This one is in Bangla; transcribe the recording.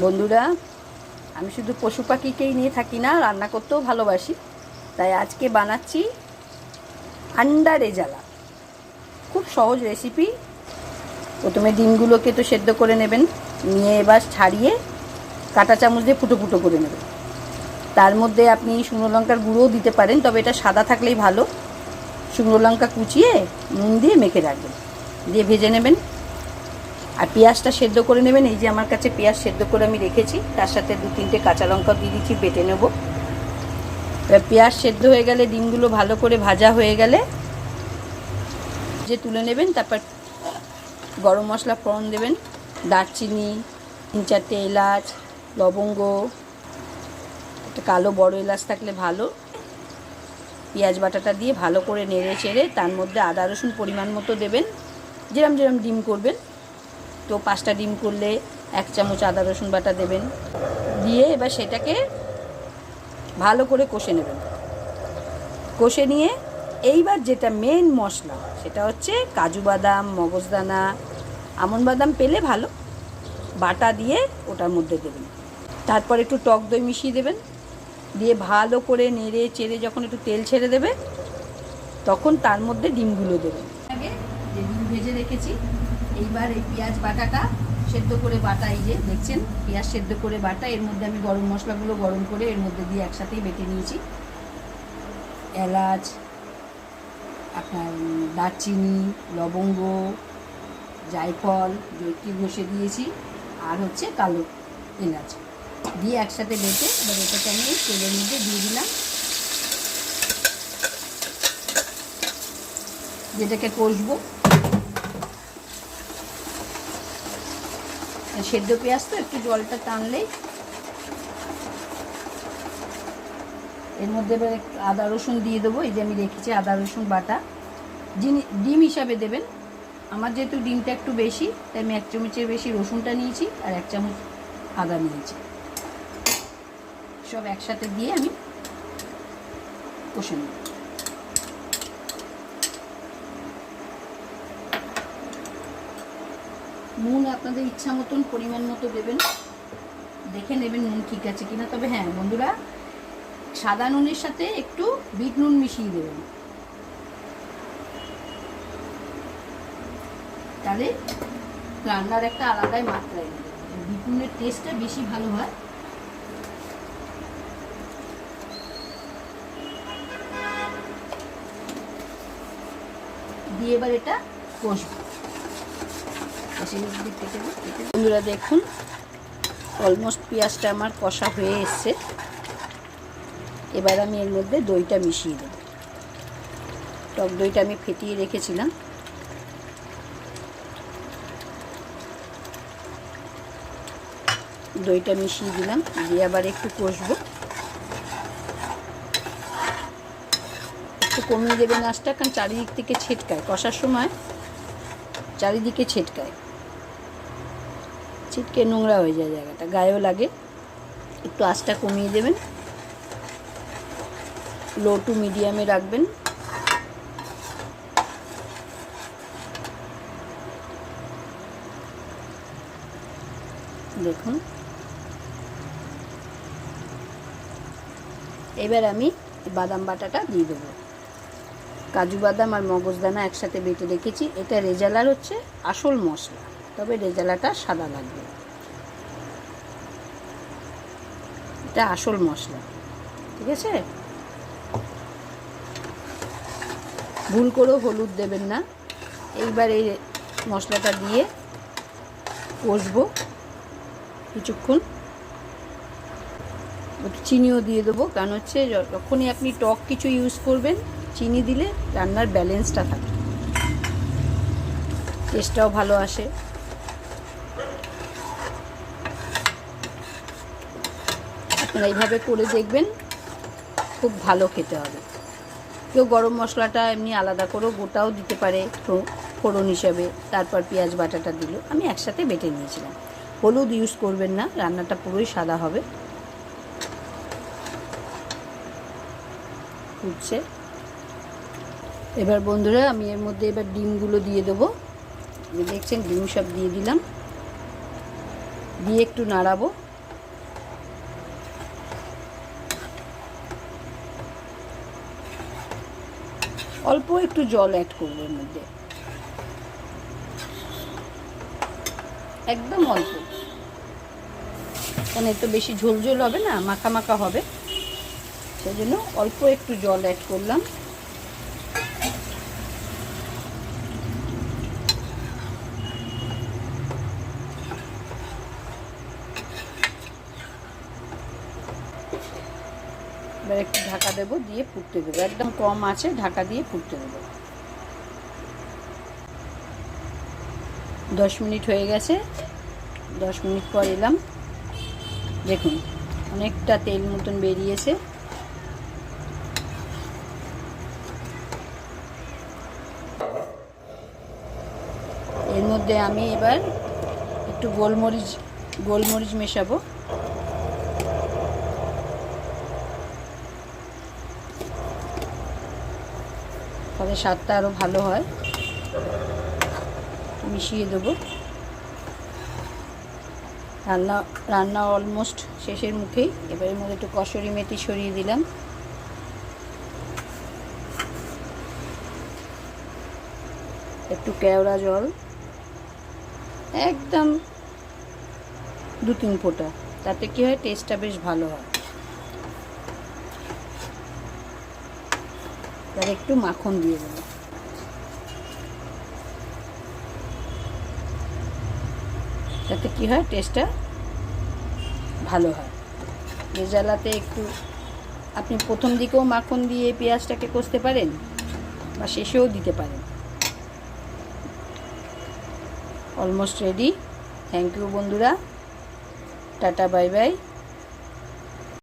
বন্ধুরা, আমি শুধু পশু পাখিকেই নিয়ে থাকি না, রান্না করতেও ভালোবাসি। তাই আজকে বানাচ্ছি আন্ডা রেজালা। খুব সহজ রেসিপি। প্রথমে ডিমগুলোকে তো সেদ্ধ করে নেবেন, নিয়ে এবার ছাড়িয়ে কাঁটা চামচ দিয়ে ফুটো ফুটো করে নেবেন। তার মধ্যে আপনি শুকনো লঙ্কার গুঁড়োও দিতে পারেন, তবে এটা সাদা থাকলেই ভালো। শুকনো লঙ্কা কুচিয়ে নুন দিয়ে মেখে রাখবেন, দিয়ে ভেজে নেবেন। আর পেঁয়াজটা সেদ্ধ করে নেবেন। এই যে আমার কাছে পেঁয়াজ সেদ্ধ করে আমি রেখেছি, তার সাথে 2-3টে কাঁচা লঙ্কা দিয়ে দিচ্ছি, বেটে নেব। এবার পেঁয়াজ সেদ্ধ হয়ে গেলে, ডিমগুলো ভালো করে ভাজা হয়ে গেলে যে তুলে নেবেন। তারপর গরম মশলা ফোড়ন দেবেন, দারচিনি, 3-4টে এলাচ, লবঙ্গ, একটা কালো বড় এলাচ থাকলে ভালো। পেঁয়াজ বাটাটা দিয়ে ভালো করে নেড়ে চেড়ে তার মধ্যে আদা রসুন পরিমাণ মতো দেবেন, যেরম যেরম ডিম করবেন। তো 5টা ডিম করলে 1 চামচ আদা রসুন বাটা দেবেন, দিয়ে এবার সেটাকে ভালো করে কষে নেবেন। কষে নিয়ে এইবার যেটা মেন মশলা, সেটা হচ্ছে কাজু বাদাম, মগজদানা, আমন্ড বাদাম পেলে ভালো, বাটা দিয়ে ওটার মধ্যে দেবেন। তারপর একটু টক দই মিশিয়ে দেবেন, দিয়ে ভালো করে নেড়ে চেড়ে যখন একটু তেল ছেড়ে দেবে, তখন তার মধ্যে ডিমগুলো দেবেন। আগে যে ডিম ভেজে রেখেছি, এইবার এই পেঁয়াজ বাটাটা সেদ্ধ করে বাটা, এই যে দেখছেন পেঁয়াজ সেদ্ধ করে বাটা, এর মধ্যে আমি গরম মশলাগুলো গরম করে এর মধ্যে দিয়ে একসাথেই বেটে নিয়েছি। এলাচ, আপনার দারচিনি, লবঙ্গ, জায়ফল জয়ত্রী ঘষে দিয়েছি, আর হচ্ছে কালো এলাচ দিয়ে একসাথে বেটে এবার এটাকে আমি তেলের মধ্যে দিয়ে দিলাম, যেটাকে কষবো। সেদ্ধ পেঁয়াজ তো একটু জলটা টানলেই এর মধ্যে এবার আদা রসুন দিয়ে দেবো। এই যে আমি রেখেছি আদা রসুন বাটা, ডিম হিসাবে দেবেন। আমার যেহেতু ডিমটা একটু বেশি, তাই আমি 1 চামচের বেশি রসুনটা নিয়েছি আর 1 চামচ আদা নিয়েছি। সব একসাথে দিয়ে আমি কষে নেব। নুন আপনাদের ইচ্ছা মতন পরিমাণ মতো দেবেন, দেখে নেবেন নুন ঠিক আছে কিনা। তবে হ্যাঁ বন্ধুরা, সাদা নুনের সাথে একটু বিট নুন মিশিয়ে দেবেন, তাহলে রান্নার একটা আলাদাই মাত্রায় বিট নুনের টেস্টটা বেশি ভালো হয়। দিয়ে এবার এটা কষবো। বন্ধুরা দেখুন, অলমোস্ট পেঁয়াজটা আমার কষা হয়ে এসছে। এবার আমি এর মধ্যে দইটা মিশিয়ে দেব। টক দইটা আমি ফেটিয়ে রেখেছিলাম। দইটা মিশিয়ে দিলাম, দিয়ে আবার একটু কষবো। একটু কমিয়ে দেবেন আঁচটা, কারণ চারিদিক থেকে ছিটকায়, কষার সময় চারিদিকে ছিটকায়, ছিটকে নোংরা হয়ে যায়, জায়গাটা গায়েও লাগে। একটু আঁচটা কমিয়ে দেবেন, লো টু মিডিয়ামে রাখবেন। দেখুন, এবার আমি বাদাম বাটাটা দিয়ে দেবো। কাজু বাদাম আর মগজদানা একসাথে বেটে রেখেছি। এটা রেজালার হচ্ছে আসল মশলা, তবে রেজালাটা সাদা লাগবে। এটা আসল মশলা, ঠিক আছে? ভুল করেও হলুদ দেবেন না। এইবার এই মশলাটা দিয়ে কষবো কিছুক্ষণ। একটু চিনিও দিয়ে দেবো, কারণ হচ্ছে যখনই আপনি টক কিছু ইউজ করবেন, চিনি দিলে রান্নার ব্যালেন্সটা থাকে, টেস্টটাও ভালো আসে। আপনারা এইভাবে করে দেখবেন, খুব ভালো খেতে হবে। কেউ গরম মশলাটা এমনি আলাদা করেও গোটাও দিতে পারে ফোড়ন হিসাবে, তারপর পেঁয়াজ বাটাটা দিল। আমি একসাথে বেটে নিয়েছিলাম। হলুদ ইউজ করবেন না, রান্নাটা পুরোই সাদা হবে। ফুটছে। এবার বন্ধুরা, আমি এর মধ্যে এবার ডিমগুলো দিয়ে দেবো। দেখছেন ডিম সব দিয়ে দিলাম, দিয়ে একটু নাড়াবো। অল্প একটু জল অ্যাড করবো এর মধ্যে, একদম অল্প, কারণ তো বেশি ঝোল ঝোল হবে না, মাখা মাখা হবে, সেই জন্য অল্প একটু জল অ্যাড করলাম। এবার একটু ঢাকা দেবো, দিয়ে ফুটতে দেবো, একদম কম আছে ঢাকা দিয়ে ফুটতে দেবো। 10 মিনিট হয়ে গেছে। 10 মিনিট পর এলাম, দেখুন অনেকটা তেল মতন বেরিয়েছে। এর মধ্যে আমি এবার একটু গোলমরিচ মেশাবো। তাহলে স্বাদটা আরও ভালো হয়। মিশিয়ে দেবো। রান্না অলমোস্ট শেষের মুখেই। এবার এর মধ্যে একটু কসুরি মেথি ছড়িয়ে দিলাম। একটু কেওড়া জল, একদম 2-3 ফোঁটা, তাতে কি হয় টেস্টটা বেশ ভালো হয়। আর একটু মাখন দিয়ে দেবো, তাতে কি হয় টেস্টটা ভালো হয়। রেজালাতে একটু আপনি প্রথম দিকেও মাখন দিয়ে পেঁয়াজটাকে কষতে পারেন বা শেষেও দিতে পারেন। Almost ready. থ্যাংক ইউ বন্ধুরা, টাটা বাই বাই।